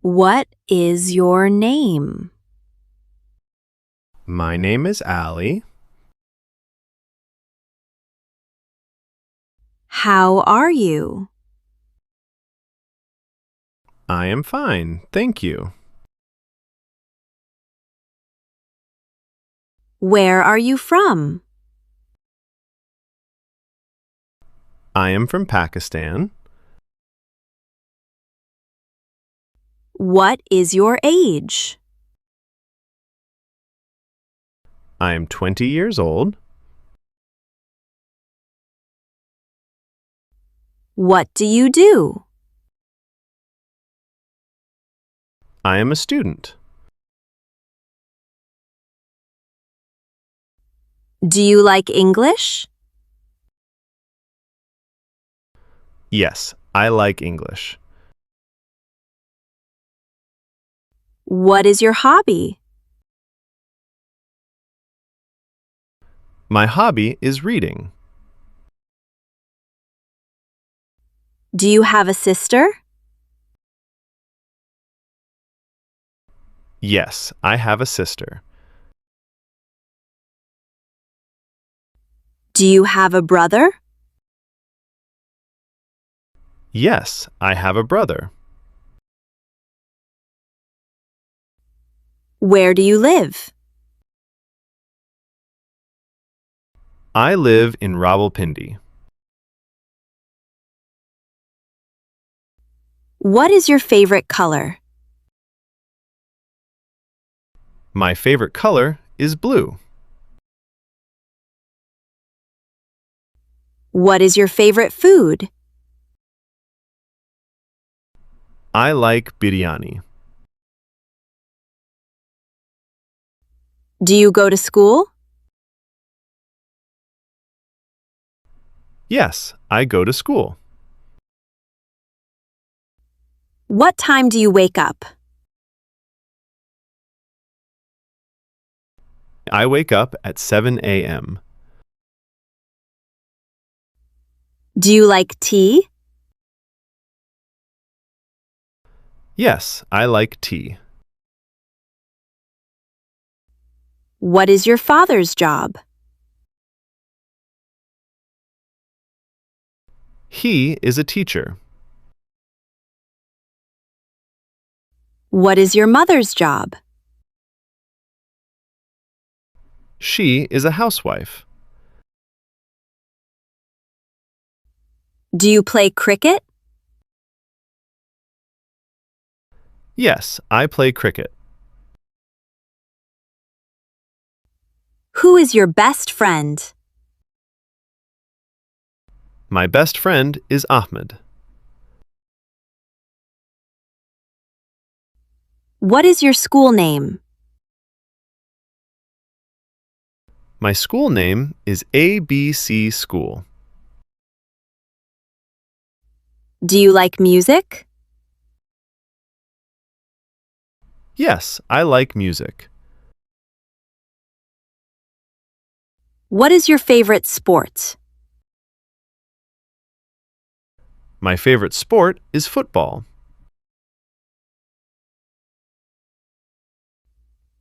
What is your name? My name is Allie. How are you? I am fine, thank you. Where are you from? I am from Pakistan. What is your age? I am 20 years old. What do you do? I am a student. Do you like English? Yes, I like English. What is your hobby? My hobby is reading. Do you have a sister? Yes, I have a sister. Do you have a brother? Yes, I have a brother. Where do you live? I live in Rawalpindi. What is your favorite color? My favorite color is blue. What is your favorite food? I like biryani. Do you go to school? Yes, I go to school. What time do you wake up? I wake up at 7 a.m. Do you like tea? Yes, I like tea. What is your father's job? He is a teacher. What is your mother's job? She is a housewife. Do you play cricket? Yes, I play cricket. Who is your best friend? My best friend is Ahmed. What is your school name? My school name is ABC School. Do you like music? Yes, I like music. What is your favorite sport? My favorite sport is football.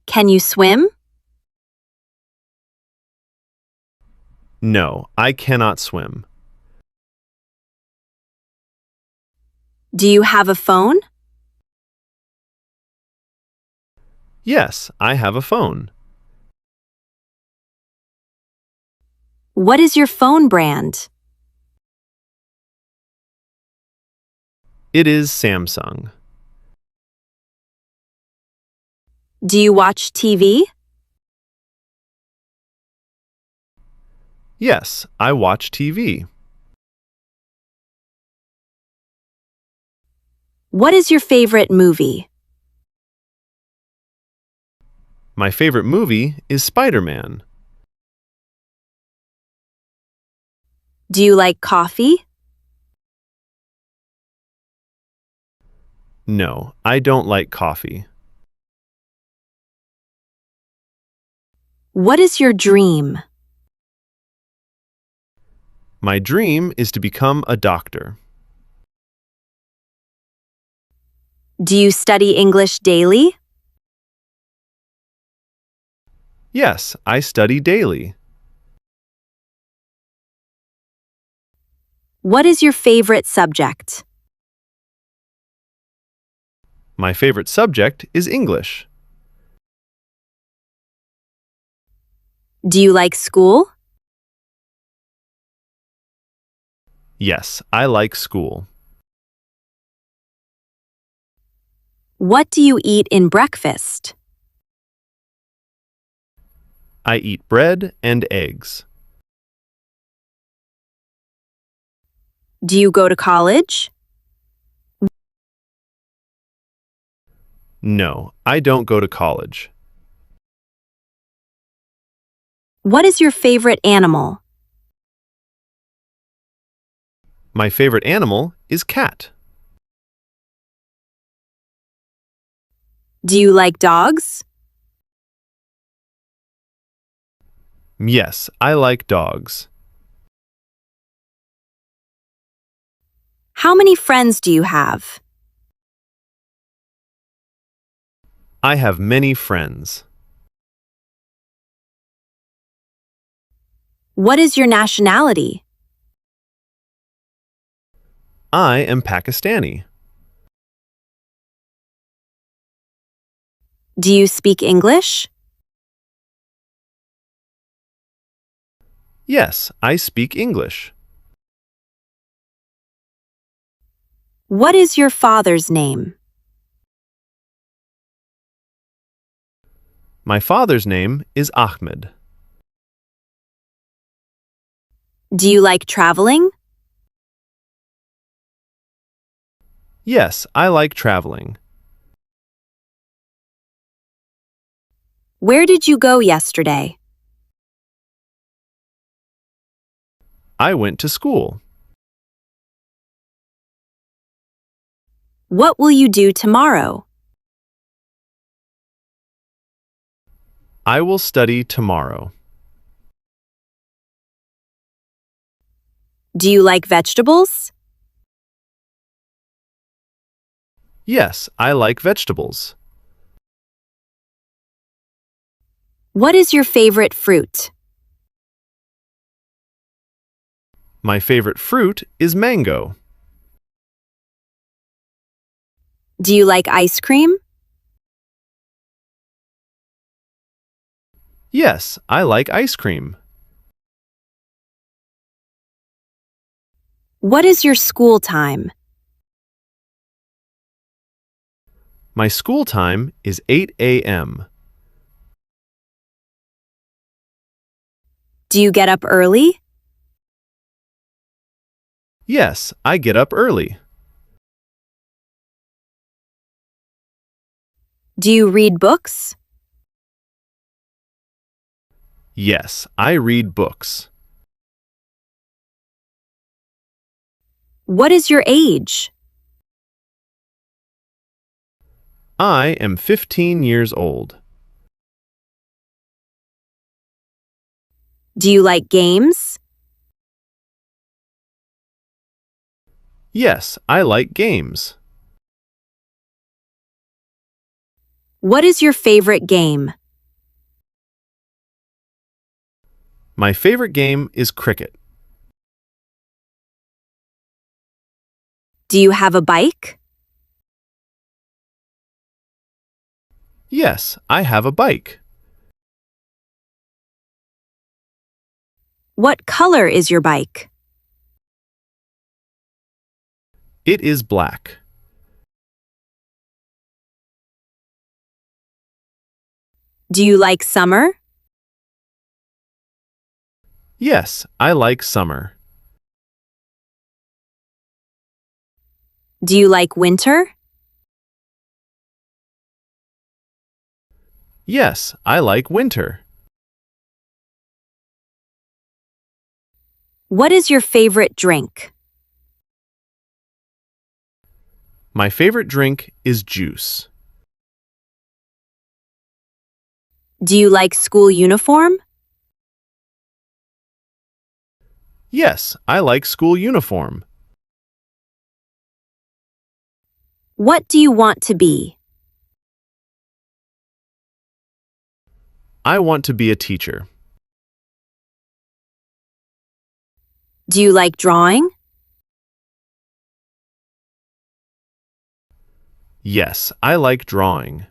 Can you swim? No, I cannot swim. Do you have a phone? Yes, I have a phone. What is your phone brand? It is Samsung. Do you watch TV? Yes, I watch TV. What is your favorite movie? My favorite movie is Spider-Man. Do you like coffee? No, I don't like coffee. What is your dream? My dream is to become a doctor. Do you study English daily? Yes, I study daily. What is your favorite subject? My favorite subject is English. Do you like school? Yes, I like school. What do you eat in breakfast? I eat bread and eggs. Do you go to college? No, I don't go to college. What is your favorite animal? My favorite animal is cat. Do you like dogs? Yes, I like dogs. How many friends do you have? I have many friends. What is your nationality? I am Pakistani. Do you speak English? Yes, I speak English. What is your father's name? My father's name is Ahmed. Do you like traveling? Yes, I like traveling. Where did you go yesterday? I went to school. What will you do tomorrow? I will study tomorrow. Do you like vegetables? Yes, I like vegetables. What is your favorite fruit? My favorite fruit is mango. Do you like ice cream? Yes, I like ice cream. What is your school time? My school time is 8 a.m. Do you get up early? Yes, I get up early. Do you read books? Yes, I read books. What is your age? I am 15 years old. Do you like games? Yes, I like games. What is your favorite game? My favorite game is cricket. Do you have a bike? Yes, I have a bike. What color is your bike? It is black. Do you like summer? Yes, I like summer. Do you like winter? Yes, I like winter. What is your favorite drink? My favorite drink is juice. Do you like school uniform? Yes, I like school uniform. What do you want to be? I want to be a teacher. Do you like drawing? Yes, I like drawing.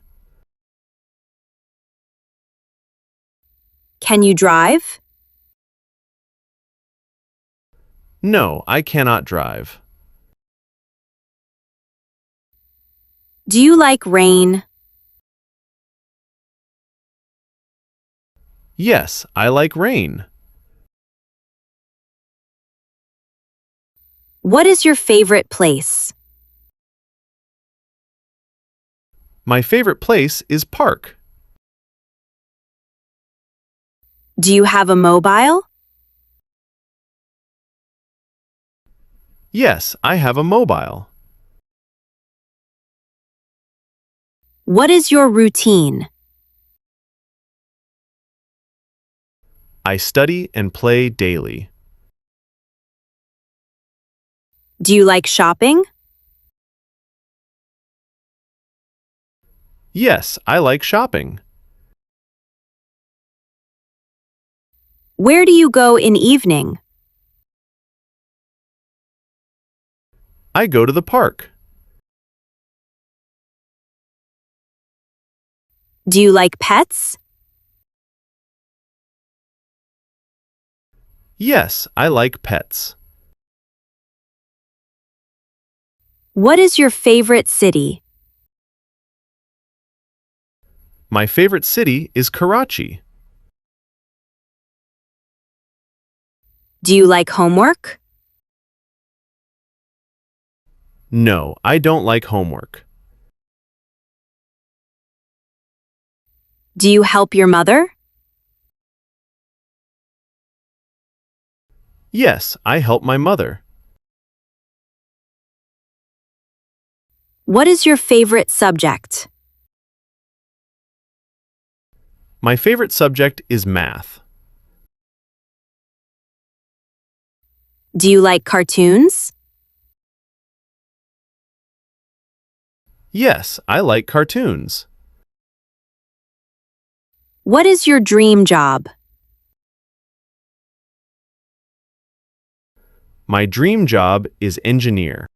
Can you drive? No, I cannot drive. Do you like rain? Yes, I like rain. What is your favorite place? My favorite place is park. Do you have a mobile? Yes, I have a mobile. What is your routine? I study and play daily. Do you like shopping? Yes, I like shopping. Where do you go in evening? I go to the park. Do you like pets? Yes, I like pets. What is your favorite city? My favorite city is Karachi. Do you like homework? No, I don't like homework. Do you help your mother? Yes, I help my mother. What is your favorite subject? My favorite subject is math. Do you like cartoons? Yes, I like cartoons. What is your dream job? My dream job is engineer.